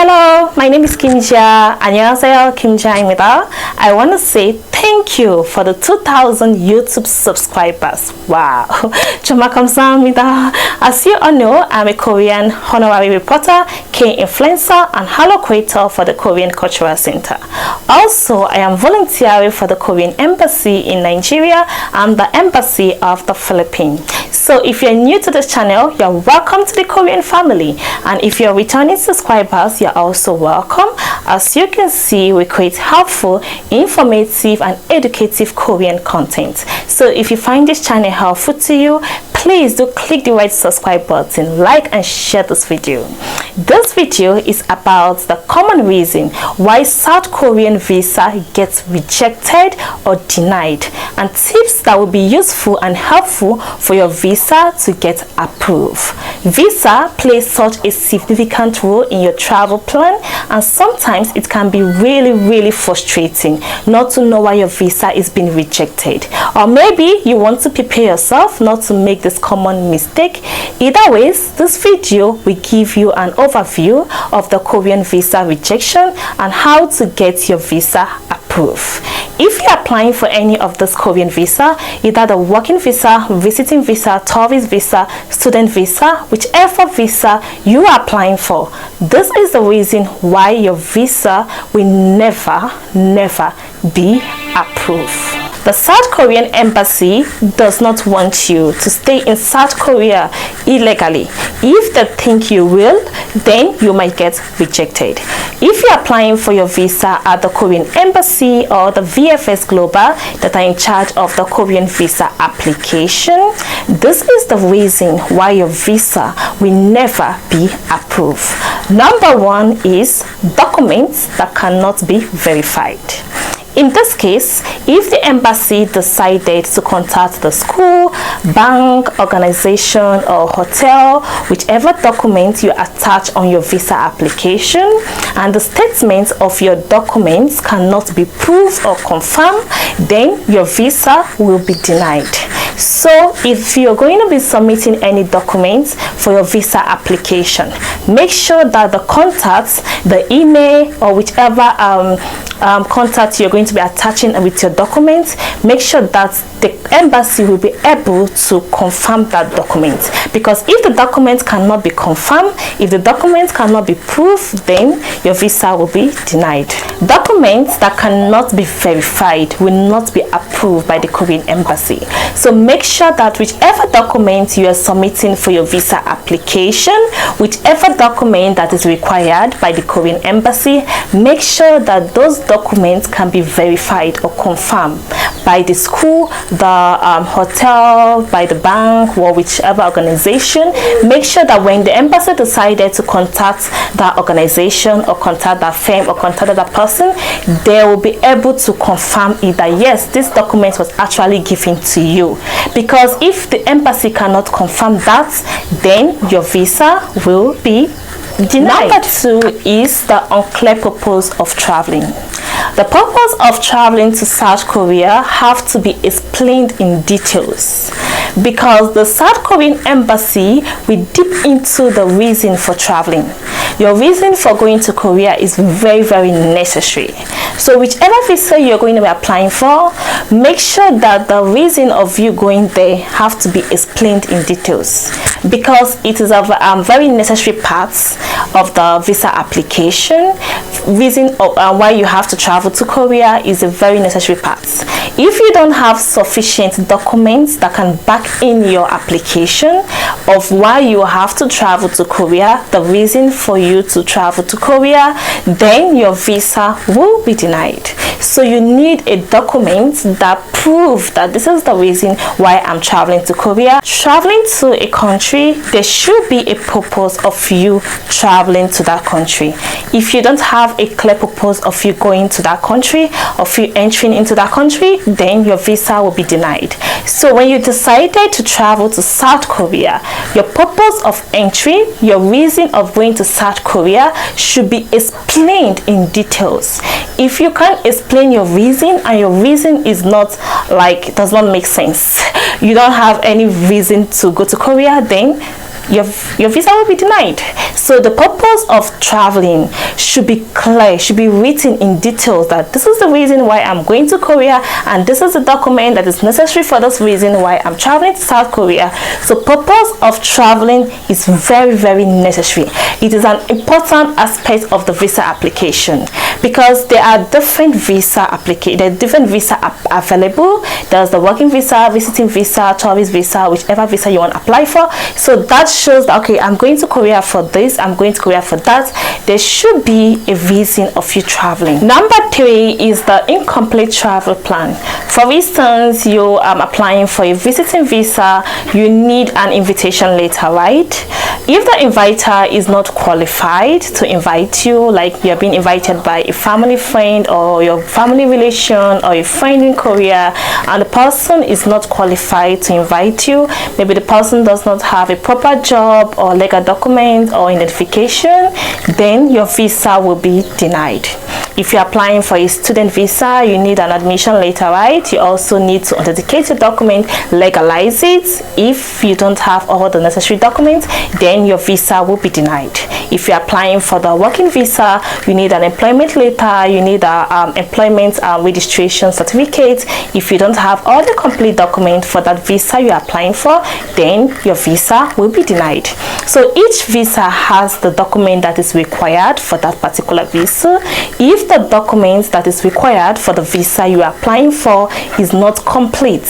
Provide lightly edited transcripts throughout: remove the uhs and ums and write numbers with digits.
Hello, my name is Kimja. 안녕하세요, 김자입니다. I want to say thank you for the 2,000 YouTube subscribers. Wow, 정말 감사합니다. As you all know, I'm a Korean honorary reporter, K-influencer, and halo creator for the Korean Cultural Center. Also, I am volunteering for the Korean Embassy in Nigeria and the Embassy of the Philippines. So if you're new to this channel, you're welcome to the Korean family. And if you're returning subscribers, you're also welcome. As you can see, we create helpful, informative, and educative Korean content. So if you find this channel helpful to you, please do click the right subscribe button, like and share this video. This video is about the common reason why South Korean visa gets rejected or denied, and tips that will be useful and helpful for your visa to get approved. Visa plays such a significant role in your travel plan, and sometimes it can be really frustrating not to know why your visa is being rejected, or maybe you want to prepare yourself not to make this common mistake. Either ways, this video will give you an overview of the Korean visa rejection and how to get your visa approved. If you're applying for any of this Korean visa, either the working visa, visiting visa, tourist visa, student visa, whichever visa you are applying for, this is the reason why your visa will never be approved. The South Korean embassy does not want you to stay in South Korea illegally. If they think you will, then you might get rejected. If you're applying for your visa at the Korean embassy or the VFS Global that are in charge of the Korean visa application, this is the reason why your visa will never be approved. Number one is documents that cannot be verified. In this case, if the embassy decided to contact the school, bank, organization, or hotel, whichever document you attach on your visa application, and the statements of your documents cannot be proved or confirmed, then your visa will be denied. So if you're going to be submitting any documents for your visa application, make sure that the contacts, the email, or whichever contact you're going to be attaching with your documents, make sure that the embassy will be able to confirm that document. Because if the document cannot be confirmed, if the document cannot be proved, then your visa will be denied. Documents that cannot be verified will not be approved by the Korean embassy. So make sure that whichever document you are submitting for your visa application, whichever document that is required by the Korean embassy, make sure that those documents can be verified or confirmed by the school, the hotel, by the bank, or whichever organization. Make sure that when the embassy decided to contact that organization or contact that firm or contact that person, they will be able to confirm either yes, this document was actually given to you. Because if the embassy cannot confirm that, then your visa will be denied. Number two is the unclear purpose of traveling. The purpose of traveling to South Korea have to be explained in details, because the South Korean embassy will dip into the reason for traveling. Your reason for going to Korea is very necessary. So whichever visa you're going to be applying for, make sure that the reason of you going there have to be explained in details, because it is a very necessary part of the visa application. Reason of why you have to travel to Korea is a very necessary part. If you don't have sufficient documents that can back in your application of why you have to travel to Korea, the reason for you to travel to Korea, then your visa will be denied. So you need a document that proves that this is the reason why I'm traveling to Korea. Traveling to a country, there should be a purpose of you traveling to that country. If you don't have a clear purpose of you going to that country, of you entering into that country, then your visa will be denied. So when you decided to travel to South Korea, your purpose of entry, your reason of going to South Korea should be explained in details. If you can't explain your reason, and your reason is not does not make sense, you don't have any reason to go to Korea, then your visa will be denied. So the purpose of traveling should be clear, should be written in details, that this is the reason why I'm going to Korea, and this is the document that is necessary for this reason why I'm traveling to South Korea. So purpose of traveling is very, very necessary. It is an important aspect of the visa application, because there are different visa available. There's the working visa, visiting visa, tourist visa, whichever visa you want to apply for. So that shows that, okay, I'm going to Korea for this, I'm going to Korea for that. There should be a reason of you traveling. Number 3 is the incomplete travel plan. For instance, you are applying for a visiting visa, you need an invitation letter, right? If the inviter is not qualified to invite you, like you are being invited by a family friend or your family relation or a friend in Korea, and the person is not qualified to invite you, maybe the person does not have a proper job or legal document or identification, then your visa will be denied. If you're applying for a student visa, you need an admission letter, right? You also need to authenticate your document, legalize it. If you don't have all the necessary documents, then your visa will be denied. If you're applying for the working visa, you need an employment letter, you need an employment registration certificate. If you don't have all the complete documents for that visa you're applying for, then your visa will be denied. So each visa has the document that is required for that particular visa. If the document that is required for the visa you are applying for is not complete,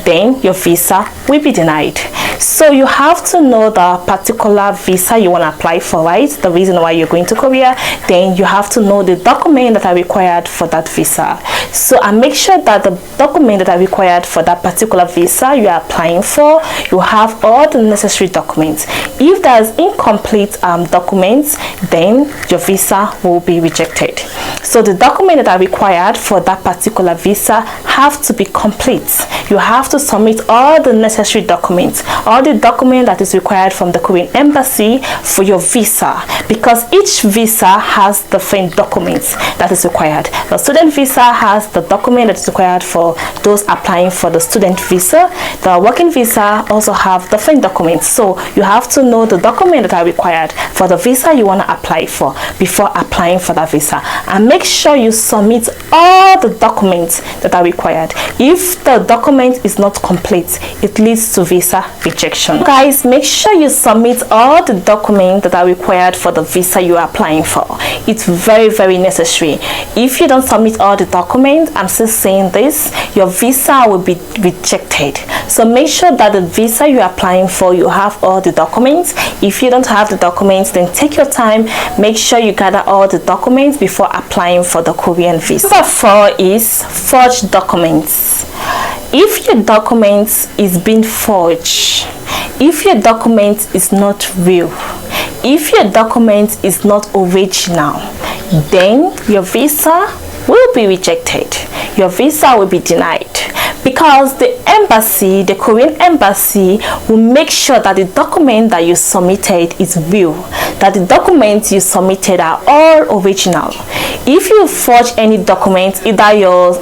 then your visa will be denied. So you have to know the particular visa you want to apply for, right? The reason why you're going to Korea. Then you have to know the document that are required for that visa. So and make sure that the document that are required for that particular visa you are applying for, you have all the necessary documents. If there's incomplete documents, then your visa will be rejected. So the documents that are required for that particular visa have to be complete. You have to submit all the necessary documents, all the document that is required from the Korean embassy for your visa, because each visa has different documents that is required. The student visa has the document that is required for those applying for the student visa. The working visa also have different documents. So you have to know the documents that are required for the visa you want to apply for before applying for that visa, and make sure you submit all the documents that are required. If the document is not complete, it leads to visa rejection. Guys, make sure you submit all the documents that are required for the visa you are applying for. It's very, very necessary. If you don't submit all the documents, I'm still saying this, your visa will be rejected. So make sure that the visa you are applying for, you have all the documents. If you don't have the documents, then take your time, make sure you gather all the documents before applying for the Korean visa. Number 4 is forged documents. If your documents is being forged, if your document is not real, if your document is not original, then your visa will be rejected. Your visa will be denied, because the embassy, the Korean embassy, will make sure that the document that you submitted is real, that the documents you submitted are all original. If you forge any document, either your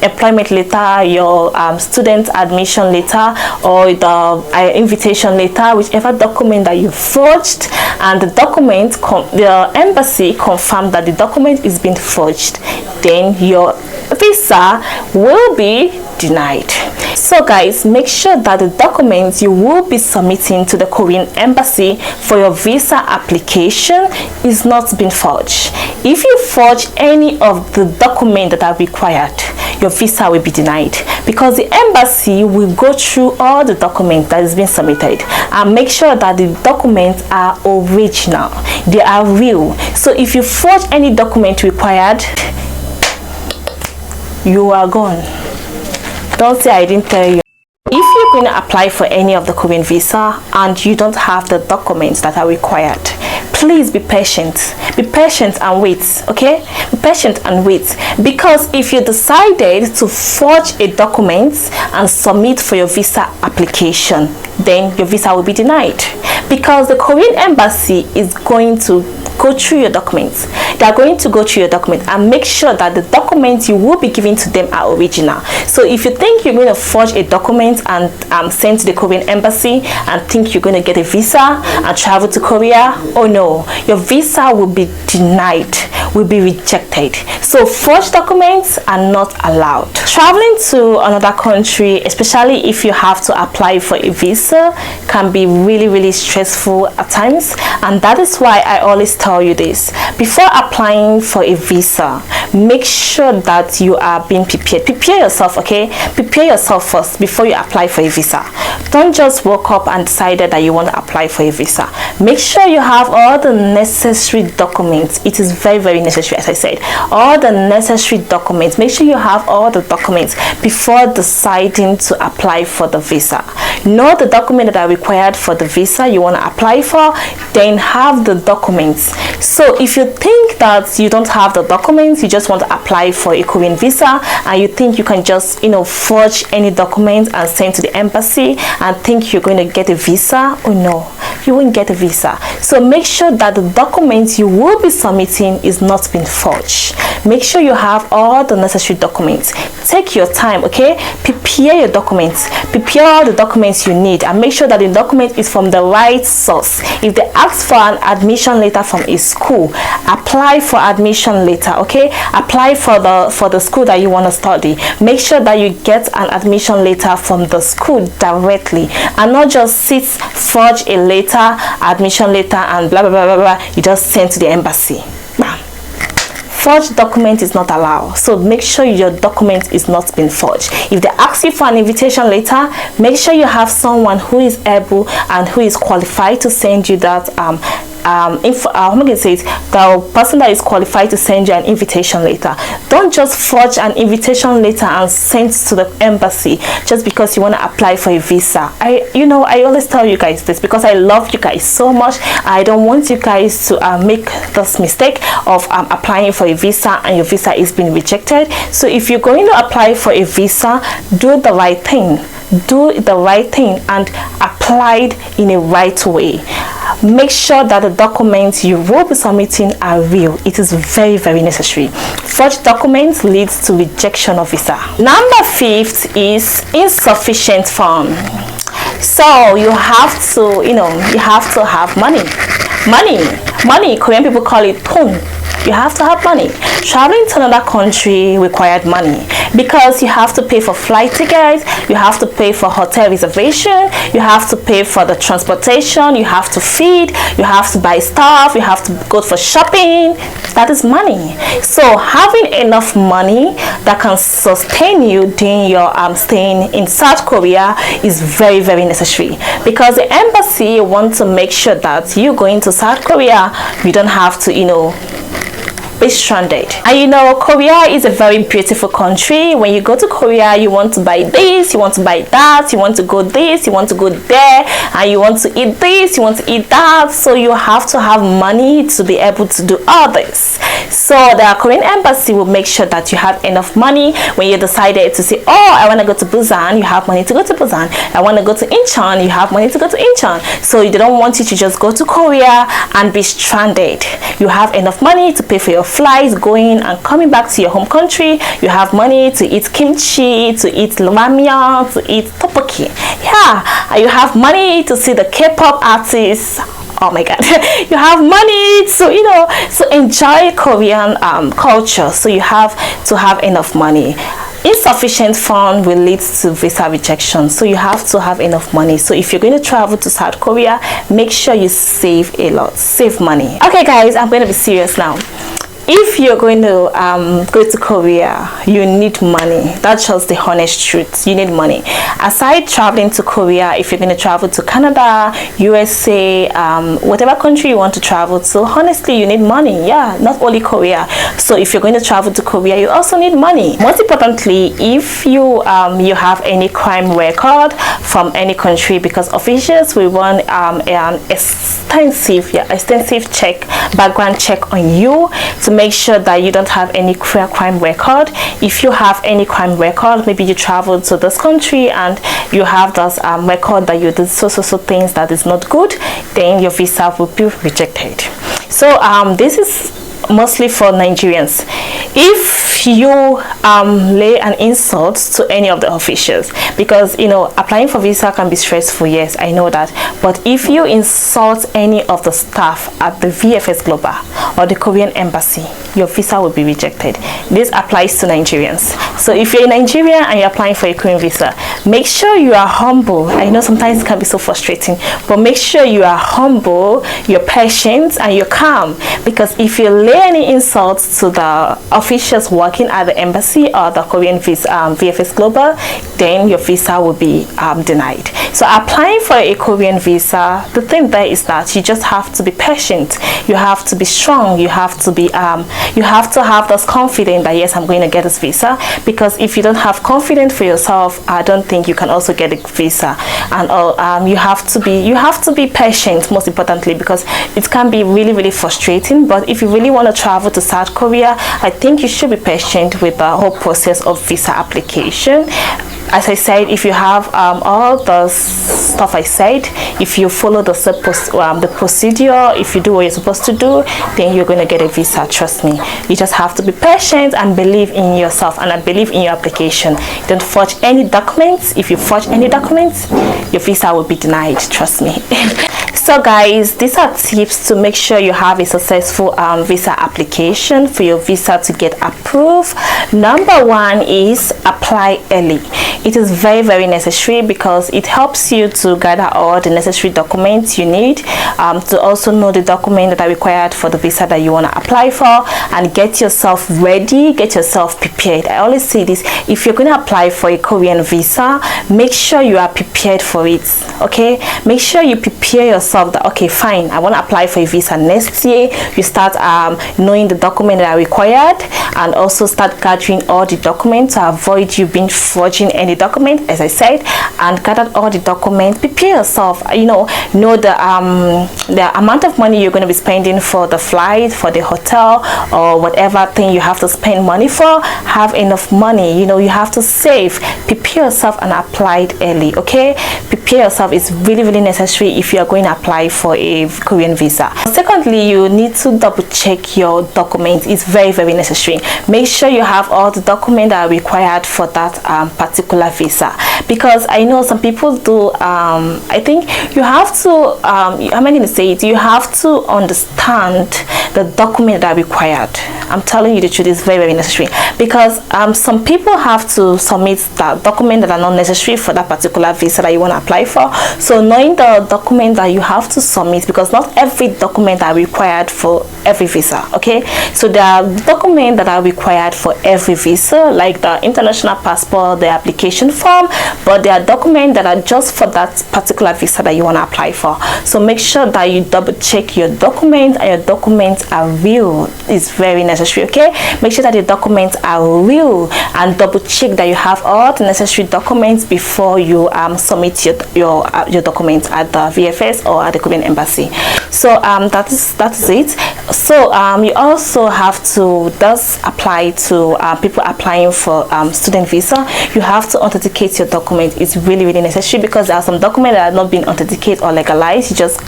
employment letter, your student admission letter, or the invitation letter, whichever document that you forged, and the document, the embassy confirmed that the document is being forged, then your visa will be denied. So guys, make sure that the documents you will be submitting to the Korean embassy for your visa application is not being forged. If you forge any of the documents that are required, your visa will be denied, because the embassy will go through all the documents that is being submitted and make sure that the documents are original, they are real. So if you forge any document required, you are gone. Don't say I didn't tell you. If you're going to apply for any of the Korean visa and you don't have the documents that are required, please be patient. Be patient and wait, okay? Be patient and wait, because if you decided to forge a document and submit for your visa application, then your visa will be denied, because the Korean embassy is going to go through your documents. They are going to go through your documents and make sure that the documents you will be giving to them are original. So if you think you're going to forge a document and send to the Korean embassy and think you're going to get a visa and travel to Korea, oh no, your visa will be denied, will be rejected. So forged documents are not allowed. Traveling to another country, especially if you have to apply for a visa, can be really stressful at times, and that is why I always tell you this: before applying for a visa, make sure that you are being prepared. Prepare yourself, okay? Prepare yourself first before you apply for a visa. Don't just wake up and decide that you want to apply for a visa. Make sure you have all the necessary documents. It is very necessary, as I said, all the necessary documents. Make sure you have all the documents before deciding to apply for the visa. Know the documents that are required for the visa you want to apply for, then have the documents. So if you think that you don't have the documents, you just want to apply for a Korean visa and you think you can just forge any document and send to the embassy and think you're going to get a visa, oh no, you won't get a visa. So make sure that the documents you will be submitting is not being forged. Make sure you have all the necessary documents. Take your time, okay? Prepare your documents. Prepare all the documents you need and make sure that the document is from the right source. If they ask for an admission letter from a school, apply for admission letter, okay? Apply for the school that you want to study. Make sure that you get an admission letter from the school directly and not just forge a letter, admission letter, and blah blah blah blah blah. You just send to the embassy. Bam. Forged document is not allowed, so make sure your document is not being forged. If they ask you for an invitation letter, make sure you have someone who is able and who is qualified to send you that the person that is qualified to send you an invitation letter. Don't just forge an invitation letter and send to the embassy just because you want to apply for a visa. I always tell you guys this because I love you guys so much. I don't want you guys to make this mistake of applying for a visa and your visa is being rejected. So if you're going to apply for a visa, do the right thing. Do the right thing and apply it in a right way. Make sure that the documents you will be submitting are real. It is very necessary. Forged documents leads to rejection of visa. Number 5 is insufficient funds. So you have to have money. Korean people call it 돈. You have to have money. Traveling to another country required money because you have to pay for flight tickets, you have to pay for hotel reservation, you have to pay for the transportation, you have to feed, you have to buy stuff, you have to go for shopping. That is money. So having enough money that can sustain you during your staying in South Korea is very necessary because the embassy wants to make sure that you going to South Korea, you don't have to be stranded. And Korea is a very beautiful country. When you go to Korea, you want to buy this, you want to buy that, you want to go this, you want to go there, and you want to eat this, you want to eat that. So you have to have money to be able to do all this. So the Korean embassy will make sure that you have enough money when you decided to say, oh, I want to go to Busan, you have money to go to Busan. I want to go to Incheon, you have money to go to Incheon. So they don't want you to just go to Korea and be stranded. You have enough money to pay for your flights going and coming back to your home country. You have money to eat kimchi, to eat ramyeon, to eat tteokbokki. Yeah, and you have money to see the K-pop artists. Oh my god. You have money to enjoy Korean culture. So you have to have enough money. Insufficient fund will lead to visa rejection, so you have to have enough money. So if you're going to travel to South Korea, make sure you save a lot, save money. Okay guys, I'm going to be serious now. If you're going to go to Korea, you need money. That's just the honest truth. You need money. Aside traveling to Korea, if you're going to travel to Canada, USA, whatever country you want to travel to, honestly, you need money. Yeah, not only Korea. So if you're going to travel to Korea, you also need money. Most importantly, if you have any crime record from any country, because officials will run an extensive background check on you to make sure that you don't have any crime record. If you have any crime record, maybe you traveled to this country and you have this record that you did so things that is not good, then your visa will be rejected. So this is mostly for Nigerians. If you lay an insult to any of the officials, because you know applying for visa can be stressful, yes, I know that, but if you insult any of the staff at the VFS Global or the Korean embassy, your visa will be rejected. This applies to Nigerians. So if you're in Nigeria and you're applying for a Korean visa, make sure you are humble. I know sometimes it can be so frustrating, but make sure you are humble, you're patient, and you're calm, because if you lay any insults to the officials working at the embassy or the Korean visa, VFS Global, then your visa will be denied. So applying for a Korean visa, the thing there is that you just have to be patient, you have to be strong, you have to be you have to have this confidence that yes, I'm going to get this visa, because if you don't have confidence for yourself, I don't think you can also get a visa. And you have to be patient, most importantly, because it can be really frustrating. But if you really want to travel to South Korea, I think you should be patient with the whole process of visa application. As I said, if you have all the stuff I said, if you follow the procedure, if you do what you're supposed to do, then you're going to get a visa. Trust me. You just have to be patient and believe in yourself, and I believe in your application. Don't forge any documents. If you forge any documents, your visa will be denied. Trust me. So guys, these are tips to make sure you have a successful visa application for your visa to get approved. Number one is apply early. It is very necessary because it helps you to gather all the necessary documents you need, to also know the documents that are required for the visa that you want to apply for, and get yourself ready, get yourself prepared. I always say this: if you're going to apply for a Korean visa, make sure you are prepared for it. Okay, make sure you prepare yourself that okay, fine, I want to apply for a visa next year. You start knowing the documents that are required, and also start gathering all the documents to avoid you being forging any document, as I said, and gather all the documents. Prepare yourself, know the amount of money you're going to be spending for the flight, for the hotel, or whatever thing you have to spend money for. Have enough money, you have to save. Prepare yourself and apply it early. Okay, prepare yourself is really necessary if you are going to apply for a Korean visa. Secondly, you need to double check your documents. It's very necessary. Make sure you have all the documents that are required for that particular visa, because I know some people do I think you have to how am I going to say it, you have to understand the documents that are required. I'm telling you the truth, is very necessary, because some people have to submit the documents that are not necessary for that particular visa that you want to apply for. So knowing the document that you have to submit, because not every document are required for every visa. Okay, so there are documents that are required for every visa, like the international passport, the application form, but there are documents that are just for that particular visa that you want to apply for. So make sure that you double check your documents, and your documents are real. It's very necessary. Okay, make sure that the documents are real, and double check that you have all the necessary documents before you submit your documents at the VFS or at the Korean embassy. So that is it. So you also have to apply to people applying for student visa. You have to authenticate your document. It's really necessary, because there are some documents that are not being authenticated or legalized. You just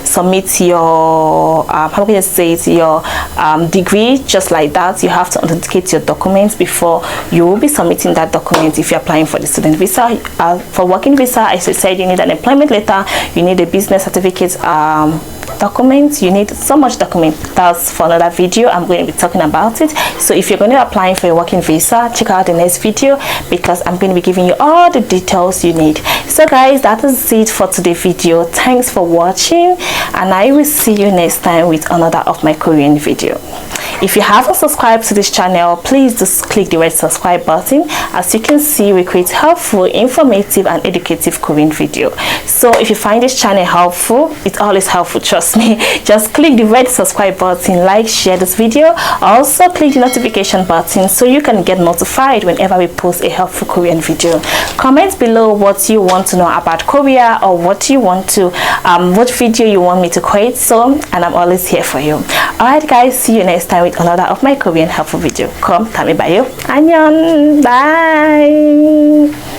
submit your how can I say it, your degree just like that. You have to authenticate your documents before you will be submitting that document if you're applying for the student visa. For working visa, as I said, you need an employment letter, you need a business certificate documents, you need so much document. That's for another video. I'm going to be talking about it. So if you're going to apply for a working visa, check out the next video, because I'm going to be giving you all the details you need. So guys, that is it for today's video. Thanks for watching, and I will see you next time with another of my Korean video. If you haven't subscribed to this channel, please just click the red subscribe button. As you can see, we create helpful, informative, and educative Korean video. So if you find this channel helpful, it's always helpful, trust me. Just click the red subscribe button, like, share this video. Also click the notification button so you can get notified whenever we post a helpful Korean video. Comment below what you want to know about Korea, or what you want to what video you want me to create, and I'm always here for you. Alright guys, see you next time with another of my Korean helpful video. Come, tami bayo. Annyeong. Bye.